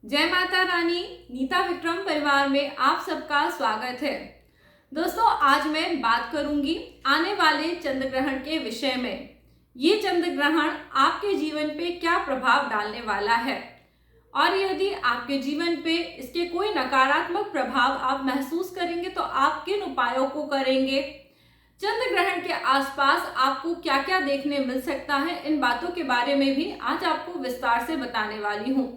जय माता रानी। नीता विक्रम परिवार में आप सबका स्वागत है। दोस्तों, आज मैं बात करूंगी आने वाले चंद्र ग्रहण के विषय में। ये चंद्र ग्रहण आपके जीवन पे क्या प्रभाव डालने वाला है और यदि आपके जीवन पे इसके कोई नकारात्मक प्रभाव आप महसूस करेंगे तो आप किन उपायों को करेंगे। चंद्र ग्रहण के आसपास आपको क्या क्या देखने मिल सकता है, इन बातों के बारे में भी आज आपको विस्तार से बताने वाली हूँ।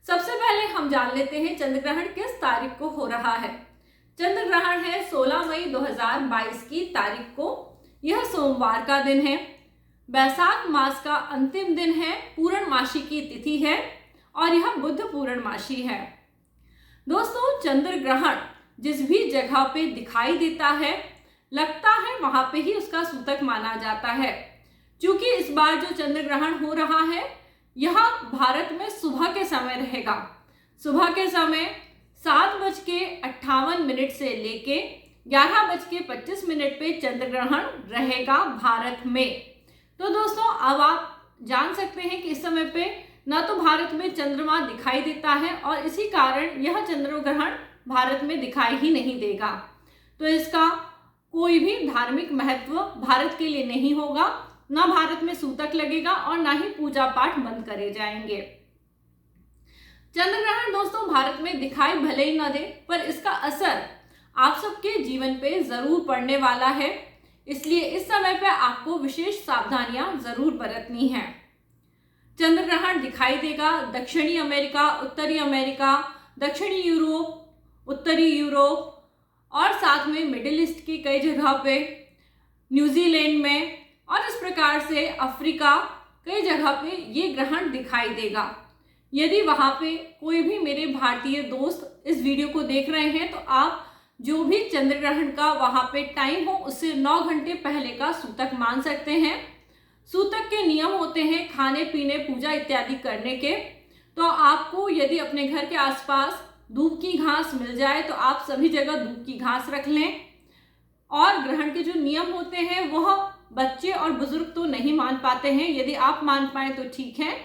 सबसे पहले हम जान लेते हैं चंद्र ग्रहण किस तारीख को हो रहा है। चंद्र ग्रहण है 16 मई 2022 की तारीख को। यह सोमवार का दिन है। बैसाख मास का अंतिम दिन है। पूर्णमासी की तिथि है और यह बुध पूर्णमासी है। दोस्तों, चंद्र ग्रहण जिस भी जगह पे दिखाई देता है, लगता है वहां पे ही उसका सूतक माना जाता है। क्योंकि इस बार जो चंद्र ग्रहण हो रहा है यह भारत में सुबह के समय रहेगा। सुबह के समय 7:58 से लेके 11:25 पे चंद्र ग्रहण रहेगा भारत में। तो दोस्तों, अब आप जान सकते हैं कि इस समय पे ना तो भारत में चंद्रमा दिखाई देता है और इसी कारण यह चंद्र ग्रहण भारत में दिखाई ही नहीं देगा। तो इसका कोई भी धार्मिक महत्व भारत के लिए नहीं होगा, ना भारत में सूतक लगेगा और ना ही पूजा पाठ बंद करे जाएंगे। चंद्र ग्रहण दोस्तों भारत में दिखाई भले ही न दे, पर इसका असर आप सबके जीवन पे जरूर पड़ने वाला है। इसलिए इस समय पे आपको विशेष सावधानियां जरूर बरतनी है। चंद्र ग्रहण दिखाई देगा दक्षिणी अमेरिका, उत्तरी अमेरिका, दक्षिणी यूरोप, उत्तरी यूरोप और साथ में मिडिल ईस्ट की कई जगह पे, न्यूजीलैंड में और इस प्रकार से अफ्रीका कई जगह पे ये ग्रहण दिखाई देगा। यदि वहाँ पे कोई भी मेरे भारतीय दोस्त इस वीडियो को देख रहे हैं तो आप जो भी चंद्र ग्रहण का वहाँ पे टाइम हो उससे 9 घंटे पहले का सूतक मान सकते हैं। सूतक के नियम होते हैं खाने पीने, पूजा इत्यादि करने के। तो आपको यदि अपने घर के आसपास दूब की घास मिल जाए तो आप सभी जगह दूब की घास रख लें। और ग्रहण के जो नियम होते हैं वह बच्चे और बुजुर्ग तो नहीं मान पाते हैं। यदि आप मान पाए तो ठीक है।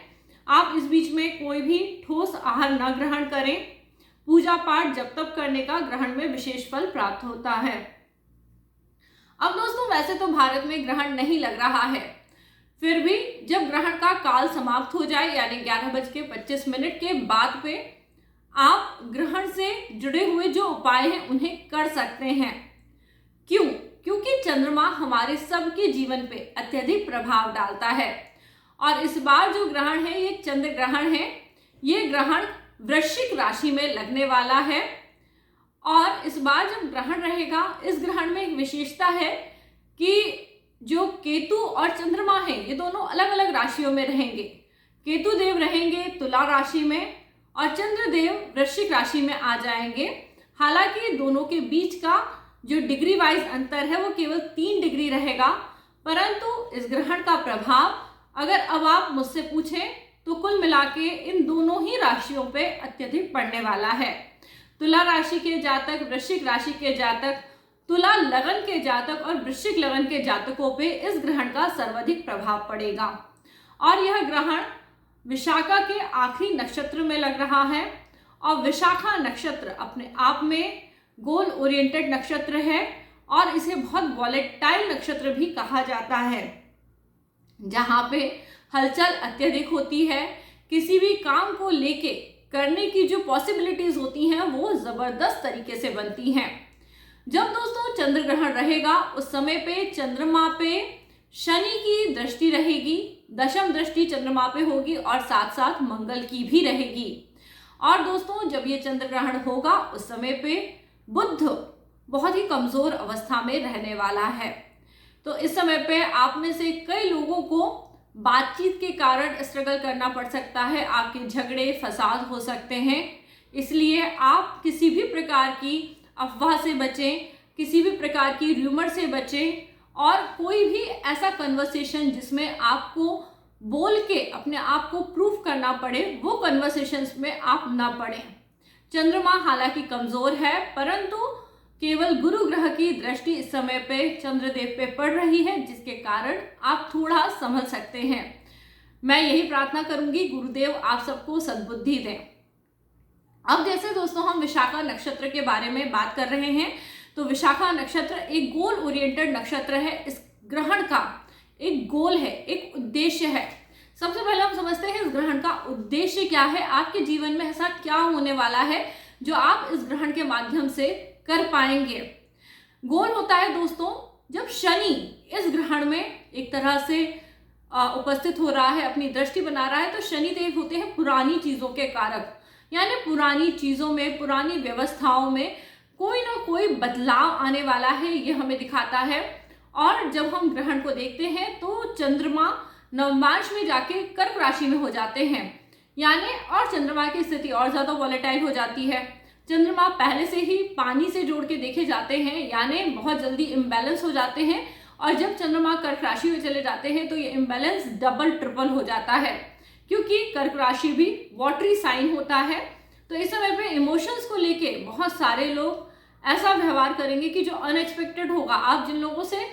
आप इस बीच में कोई भी ठोस आहार न ग्रहण करें। पूजा पाठ जप तप करने का ग्रहण में विशेष फल प्राप्त होता है। अब दोस्तों, वैसे तो भारत में ग्रहण नहीं लग रहा है, फिर भी जब ग्रहण का काल समाप्त हो जाए यानी 11:25 के बाद पे आप ग्रहण से जुड़े हुए जो उपाय हैं उन्हें कर सकते हैं। क्यों? क्योंकि चंद्रमा हमारे सबके जीवन पे अत्यधिक प्रभाव डालता है और इस बार जो ग्रहण है ये चंद्र ग्रहण है। ये ग्रहण वृश्चिक राशि में लगने वाला है और इस बार जब ग्रहण रहेगा, इस ग्रहण में एक विशेषता है कि जो केतु और चंद्रमा है ये दोनों अलग अलग राशियों में रहेंगे। केतु देव रहेंगे तुला राशि में और चंद्रदेव वृश्चिक राशि में आ जाएंगे। हालांकि दोनों के बीच का जो डिग्री वाइज अंतर है वो केवल 3 डिग्री रहेगा, परंतु इस ग्रहण का प्रभाव अगर अब आप मुझसे पूछें तो कुल मिला के इन दोनों ही राशियों पे अत्यधिक पड़ने वाला है। तुला राशि के जातक, वृश्चिक राशि के जातक, तुला लगन के जातक और वृश्चिक लगन के जातकों पे इस ग्रहण का सर्वाधिक प्रभाव पड़ेगा। और यह ग्रहण विशाखा के आखिरी नक्षत्र में लग रहा है और विशाखा नक्षत्र अपने आप में गोल ओरिएंटेड नक्षत्र है और इसे बहुत वॉलेटाइल नक्षत्र भी कहा जाता है, जहाँ पे हलचल अत्यधिक होती है। किसी भी काम को लेके करने की जो पॉसिबिलिटीज होती हैं वो जबरदस्त तरीके से बनती हैं। जब दोस्तों चंद्र ग्रहण रहेगा उस समय पे चंद्रमा पे शनि की दृष्टि रहेगी, दशम दृष्टि चंद्रमा पे होगी और साथ साथ मंगल की भी रहेगी। और दोस्तों, जब ये चंद्र ग्रहण होगा उस समय पे बुध बहुत ही कमजोर अवस्था में रहने वाला है। तो इस समय पे आप में से कई लोगों को बातचीत के कारण स्ट्रगल करना पड़ सकता है। आपके झगड़े फसाद हो सकते हैं। इसलिए आप किसी भी प्रकार की अफवाह से बचें, किसी भी प्रकार की र्यूमर से बचें और कोई भी ऐसा कन्वर्सेशन जिसमें आपको बोल के अपने आप को प्रूफ करना पड़े वो कन्वर्सेशंस में आप ना पड़ें। चंद्रमा हालांकि कमजोर है, परंतु केवल गुरु ग्रह की दृष्टि इस समय पे चंद्रदेव पे पड़ रही है, जिसके कारण आप थोड़ा समझ सकते हैं। मैं यही प्रार्थना करूंगी गुरुदेव आप सबको सद्बुद्धि दें। अब जैसे दोस्तों हम विशाखा नक्षत्र के बारे में बात कर रहे हैं, तो विशाखा नक्षत्र एक गोल ओरिएंटेड नक्षत्र है। इस ग्रहण का एक गोल है, एक उद्देश्य है। सबसे पहले हम समझते हैं इस ग्रहण का उद्देश्य क्या है, आपके जीवन में ऐसा क्या होने वाला है जो आप इस ग्रहण के माध्यम से कर पाएंगे। गोल होता है दोस्तों, जब शनि इस ग्रहण में एक तरह से उपस्थित हो रहा है, अपनी दृष्टि बना रहा है, तो शनि देव होते हैं पुरानी चीजों के कारक, यानी पुरानी चीजों में, पुरानी व्यवस्थाओं में कोई ना कोई बदलाव आने वाला है, ये हमें दिखाता है। और जब हम ग्रहण को देखते हैं तो चंद्रमा नवमांश में जाके कर्क राशि में हो जाते हैं, यानी और चंद्रमा की स्थिति और ज्यादा वॉलेटाइल हो जाती है। चंद्रमा पहले से ही पानी से जोड़ के देखे जाते हैं, यानी बहुत जल्दी इम्बैलेंस हो जाते हैं, और जब चंद्रमा कर्क राशि में चले जाते हैं तो ये इम्बैलेंस डबल ट्रिपल हो जाता है, क्योंकि कर्क राशि भी वाटरी साइन होता है। तो इस समय पे इमोशंस को लेके बहुत सारे लोग ऐसा व्यवहार करेंगे कि जो अनएक्सपेक्टेड होगा। आप जिन लोगों से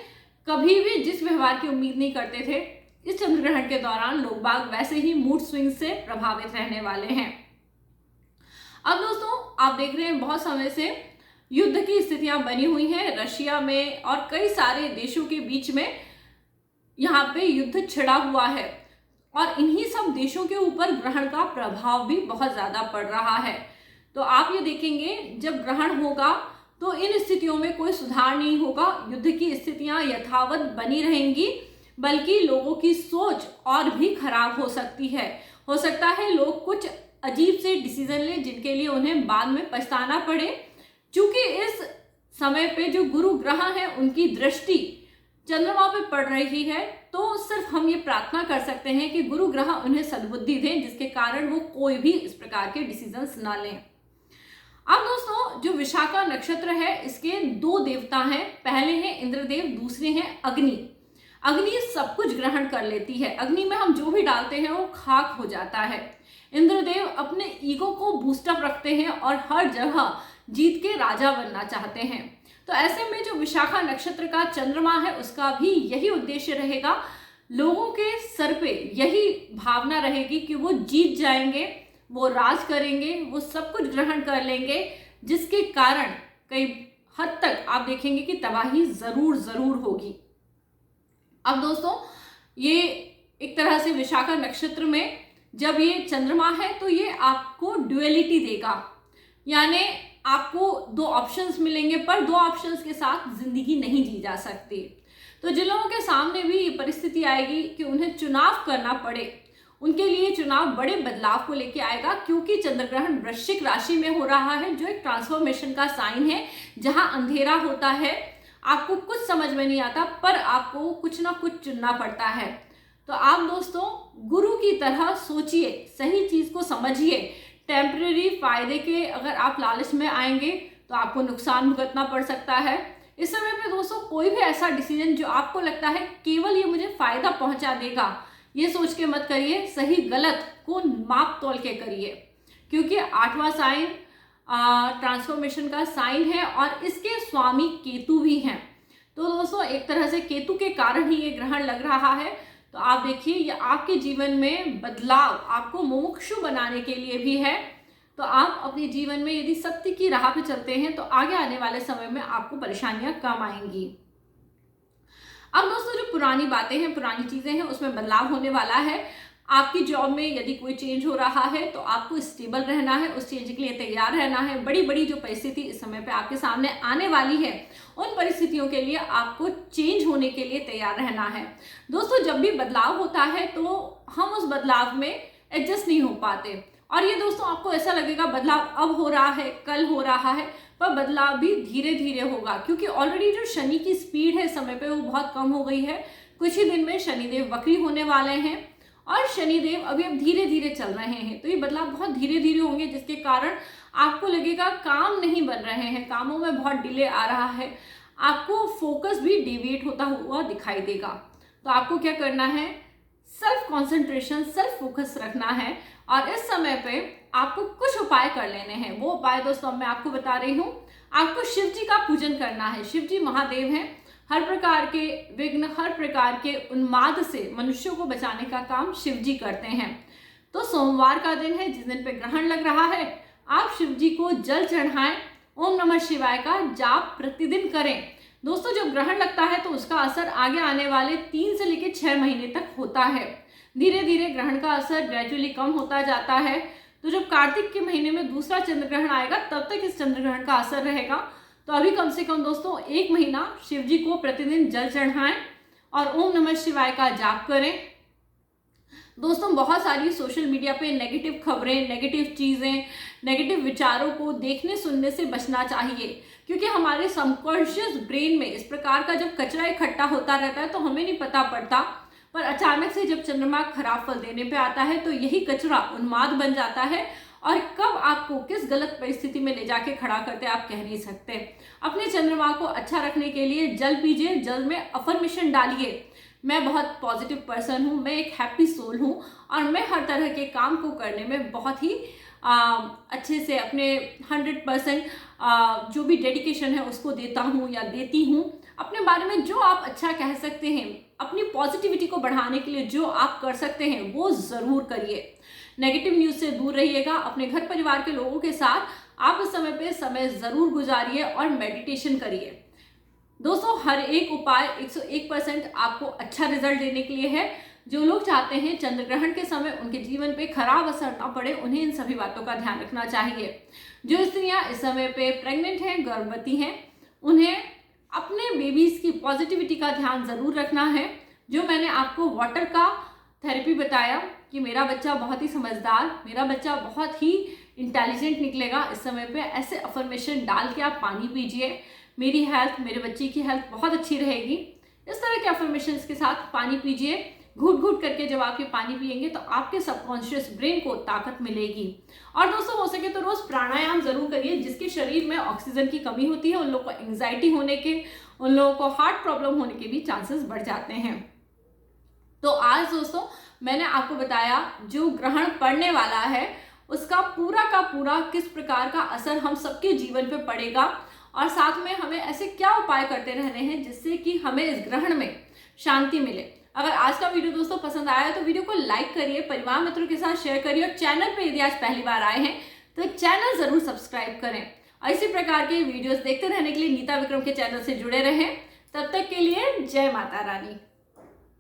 कभी भी जिस व्यवहार की उम्मीद नहीं करते थे, इस चंद्र ग्रहण के दौरान लोग बाग वैसे ही मूड स्विंग से प्रभावित रहने वाले हैं। अब दोस्तों आप देख रहे हैं बहुत समय से युद्ध की स्थितियां बनी हुई हैं रशिया में, और कई सारे देशों के बीच में यहाँ पे युद्ध छिड़ा हुआ है, और इन्हीं सब देशों के ऊपर ग्रहण का प्रभाव भी बहुत ज्यादा पड़ रहा है। तो आप ये देखेंगे जब ग्रहण होगा तो इन स्थितियों में कोई सुधार नहीं होगा, युद्ध की स्थितियां यथावत बनी रहेंगी, बल्कि लोगों की सोच और भी खराब हो सकती है। हो सकता है लोग कुछ अजीब से डिसीजन लें जिनके लिए उन्हें बाद में पछताना पड़े। क्योंकि इस समय पे जो गुरु ग्रह है उनकी दृष्टि चंद्रमा पे पड़ रही है, तो सिर्फ हम ये प्रार्थना कर सकते हैं कि गुरु ग्रह उन्हें सद्बुद्धि दें, जिसके कारण वो कोई भी इस प्रकार के डिसीजंस ना लें। अब दोस्तों जो विशाखा नक्षत्र है इसके दो देवता हैं, पहले हैं इंद्रदेव, दूसरे हैं अग्नि। अग्नि सब कुछ ग्रहण कर लेती है, अग्नि में हम जो भी डालते हैं वो खाक हो जाता है। इंद्रदेव अपने ईगो को बूस्टअप रखते हैं और हर जगह जीत के राजा बनना चाहते हैं। तो ऐसे में जो विशाखा नक्षत्र का चंद्रमा है उसका भी यही उद्देश्य रहेगा, लोगों के सर पे यही भावना रहेगी कि वो जीत जाएंगे, वो राज करेंगे, वो सब कुछ ग्रहण कर लेंगे, जिसके कारण कई हद तक आप देखेंगे कि तबाही जरूर जरूर होगी। अब दोस्तों ये एक तरह से विशाखा नक्षत्र में जब ये चंद्रमा है तो ये आपको ड्युअलिटी देगा, यानी आपको दो ऑप्शंस मिलेंगे, पर दो ऑप्शंस के साथ जिंदगी नहीं जी जा सकती। तो जिन लोगों के सामने भी ये परिस्थिति आएगी कि उन्हें चुनाव करना पड़े, उनके लिए चुनाव बड़े बदलाव को लेके आएगा, क्योंकि चंद्र ग्रहण वृश्चिक राशि में हो रहा है, जो एक ट्रांसफॉर्मेशन का साइन है, जहां अंधेरा होता है, आपको कुछ समझ में नहीं आता, पर आपको कुछ ना कुछ चुनना पड़ता है। तो आप दोस्तों गुरु की तरह सोचिए, सही चीज को समझिए। टेम्परेरी फायदे के अगर आप लालच में आएंगे तो आपको नुकसान भुगतना पड़ सकता है। इस समय पे दोस्तों कोई भी ऐसा डिसीजन जो आपको लगता है केवल ये मुझे फायदा पहुंचा देगा, ये सोच के मत करिए, सही गलत को माप तोल के करिए, क्योंकि 8वां साइन ट्रांसफॉर्मेशन का साइन है और इसके स्वामी केतु भी हैं। तो दोस्तों एक तरह से केतु के कारण ही ये ग्रहण लग रहा है। तो आप देखिए ये आपके जीवन में बदलाव आपको मुमुक्षु बनाने के लिए भी है। तो आप अपने जीवन में यदि सत्य की राह पे चलते हैं तो आगे आने वाले समय में आपको परेशानियां कम आएंगी। अब दोस्तों जो पुरानी बातें हैं, पुरानी चीजें हैं, उसमें बदलाव होने वाला है। आपकी जॉब में यदि कोई चेंज हो रहा है तो आपको स्टेबल रहना है, उस चेंज के लिए तैयार रहना है। बड़ी बड़ी जो परिस्थिति इस समय पे आपके सामने आने वाली है, उन परिस्थितियों के लिए आपको चेंज होने के लिए तैयार रहना है। दोस्तों जब भी बदलाव होता है तो हम उस बदलाव में एडजस्ट नहीं हो पाते, और ये दोस्तों आपको ऐसा लगेगा बदलाव अब हो रहा है, कल हो रहा है, पर बदलाव भी धीरे धीरे होगा, क्योंकि ऑलरेडी जो शनि की स्पीड है इस समय पे वो बहुत कम हो गई है। कुछ ही दिन में शनिदेव वक्री होने वाले हैं और शनिदेव अभी अब धीरे धीरे चल रहे हैं, तो ये बदलाव बहुत धीरे धीरे होंगे, जिसके कारण आपको लगेगा काम नहीं बन रहे हैं, कामों में बहुत डिले आ रहा है, आपको फोकस भी डिविएट होता हुआ दिखाई देगा। तो आपको क्या करना है, सेल्फ कॉन्सेंट्रेशन, सेल्फ फोकस रखना है, और इस समय पे आपको कुछ उपाय कर लेने हैं। वो उपाय दोस्तों मैं आपको बता रही हूँ। आपको शिव जी का पूजन करना है। शिव जी महादेव हैं, हर प्रकार के विघ्न, हर प्रकार के उन्माद से मनुष्यों को बचाने का काम शिव जी करते हैं। तो सोमवार का दिन है जिस दिन पे ग्रहण लग रहा है, आप शिव जी को जल चढ़ाएं, ओम नमः शिवाय का जाप प्रतिदिन करें। दोस्तों जब ग्रहण लगता है तो उसका असर आगे आने वाले 3 से लेकर 6 महीने तक होता है। धीरे धीरे ग्रहण का असर ग्रेजुअली कम होता जाता है। तो जब कार्तिक के महीने में दूसरा चंद्र ग्रहण आएगा तब तक इस चंद्र ग्रहण का असर रहेगा। तो अभी कम से कम दोस्तों 1 महीना शिव जी को प्रतिदिन जल चढ़ाएं और ओम नमः शिवाय का जाप करें। दोस्तों बहुत सारी सोशल मीडिया पे नेगेटिव खबरें, नेगेटिव चीज़ें, नेगेटिव विचारों को देखने सुनने से बचना चाहिए, क्योंकि हमारे सबकॉन्शियस ब्रेन में इस प्रकार का जब कचरा इकट्ठा होता रहता है तो हमें नहीं पता पड़ता, पर अचानक से जब चंद्रमा खराब फल देने पे आता है तो यही कचरा उन्माद बन जाता है और कब आपको किस गलत परिस्थिति में ले जाके खड़ा करते आप कह नहीं सकते। अपने चंद्रमा को अच्छा रखने के लिए जल पीजिए, जल में अफर्मेशन डालिए, मैं बहुत पॉजिटिव पर्सन हूँ, मैं एक हैप्पी सोल हूँ और मैं हर तरह के काम को करने में बहुत ही अच्छे से अपने 100% जो भी डेडिकेशन है उसको देता हूँ या देती हूँ। अपने बारे में जो आप अच्छा कह सकते हैं, अपनी पॉजिटिविटी को बढ़ाने के लिए जो आप कर सकते हैं वो ज़रूर करिए। नेगेटिव न्यूज़ से दूर रहिएगा। अपने घर परिवार के लोगों के साथ आप इस समय पे समय ज़रूर गुजारिए और मेडिटेशन करिए। दोस्तों हर एक उपाय 101% आपको अच्छा रिजल्ट देने के लिए है। जो लोग चाहते हैं चंद्र ग्रहण के समय उनके जीवन पे खराब असर ना पड़े, उन्हें इन सभी बातों का ध्यान रखना चाहिए। जो स्त्रियां इस समय पे प्रेग्नेंट हैं, गर्भवती हैं, उन्हें अपने बेबीज की पॉजिटिविटी का ध्यान ज़रूर रखना है। जो मैंने आपको वाटर का थेरेपी बताया कि मेरा बच्चा बहुत ही समझदार, मेरा बच्चा बहुत ही इंटेलिजेंट निकलेगा, इस समय पे ऐसे अफर्मेशन डाल के आप पानी पीजिए। मेरी हेल्थ, मेरे बच्चे की हेल्थ बहुत अच्छी रहेगी। इस तरह के अफर्मेशन के साथ पानी पीजिए। घूट घूट करके जब आप ये पानी पिएंगे तो आपके सबकॉन्शियस ब्रेन को ताकत मिलेगी। और दोस्तों हो सके तो रोज प्राणायाम जरूर करिए। जिसके शरीर में ऑक्सीजन की कमी होती है उन लोगों को एंग्जाइटी होने के, उन लोगों को हार्ट प्रॉब्लम होने के भी चांसेस बढ़ जाते हैं। तो आज दोस्तों मैंने आपको बताया जो ग्रहण पड़ने वाला है उसका पूरा का पूरा किस प्रकार का असर हम सबके जीवन पे पड़ेगा और साथ में हमें ऐसे क्या उपाय करते रहने हैं जिससे कि हमें इस ग्रहण में शांति मिले। अगर आज का वीडियो दोस्तों पसंद आया तो वीडियो को लाइक करिए, परिवार मित्रों के साथ शेयर करिए और चैनल पे यदि आज पहली बार आए हैं तो चैनल जरूर सब्सक्राइब करें। और इसी प्रकार के वीडियोस देखते रहने के लिए नीता विक्रम के चैनल से जुड़े रहें। तब तक के लिए जय माता रानी।